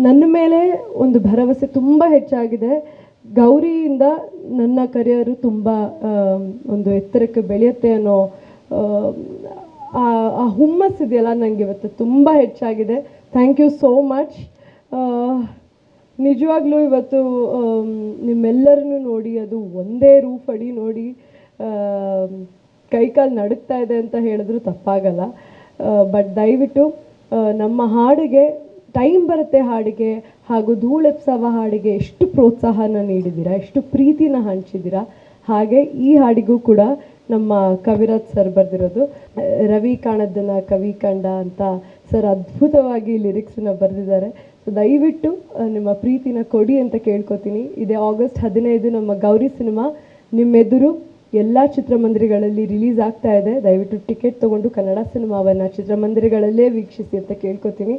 ನನ್ನ ಮೇಲೆ ಒಂದು ಭರವಸೆ ತುಂಬ ಹೆಚ್ಚಾಗಿದೆ. ಗೌರಿಯಿಂದ ನನ್ನ ಕರಿಯರು ತುಂಬ ಒಂದು ಎತ್ತರಕ್ಕೆ ಬೆಳೆಯುತ್ತೆ ಅನ್ನೋ ಆ ಹುಮ್ಮಸ್ಸಿದೆಯಲ್ಲ ನನಗೆ ಇವತ್ತು ತುಂಬ ಹೆಚ್ಚಾಗಿದೆ. Thank you so much. ನಿಜವಾಗ್ಲೂ ಇವತ್ತು ನಿಮ್ಮೆಲ್ಲರನ್ನು ನೋಡಿ, ಅದು ಒಂದೇ ರೂಫ್ ಅಡಿ ನೋಡಿ ಕೈಕಾಲು ನಡುಗ್ತಾ ಇದೆ ಅಂತ ಹೇಳಿದ್ರು ತಪ್ಪಾಗಲ್ಲ. ಬಟ್ ದಯವಿಟ್ಟು ನಮ್ಮ ಹಾಡಿಗೆ ಟೈಮ್ ಬರುತ್ತೆ, ಹಾಡಿಗೆ ಹಾಗೂ ಧೂಳೆಪ್ಸವ ಹಾಡಿಗೆ ಎಷ್ಟು ಪ್ರೋತ್ಸಾಹನ ನೀಡಿದ್ದೀರಾ, ಎಷ್ಟು ಪ್ರೀತಿನ ಹಂಚಿದ್ದೀರಾ. ಹಾಗೆ ಈ ಹಾಡಿಗೂ ಕೂಡ ನಮ್ಮ ಕವಿರಾಜ್ ಸರ್ ಬರೆದಿರೋದು. ರವಿ ಕಾಣದ್ದನ್ನ ಕವಿ ಕಂಡ ಅಂತ ಸರ್ ಅದ್ಭುತವಾಗಿ ಲಿರಿಕ್ಸನ್ನ ಬರೆದಿದ್ದಾರೆ. ಸೊ ದಯವಿಟ್ಟು ನಿಮ್ಮ ಪ್ರೀತಿನ ಕೊಡಿ ಅಂತ ಕೇಳ್ಕೊತೀನಿ. ಇದೇ ಆಗಸ್ಟ್ 15 ನಮ್ಮ ಗೌರಿ ಸಿನಿಮಾ ನಿಮ್ಮೆದುರು ಎಲ್ಲ ಚಿತ್ರಮಂದಿರಗಳಲ್ಲಿ ರಿಲೀಸ್ ಆಗ್ತಾ ಇದೆ. ದಯವಿಟ್ಟು ಟಿಕೆಟ್ ತೊಗೊಂಡು ಕನ್ನಡ ಸಿನಿಮಾವನ್ನು ಚಿತ್ರಮಂದಿರಗಳಲ್ಲೇ ವೀಕ್ಷಿಸಿ ಅಂತ ಕೇಳ್ಕೊತೀನಿ.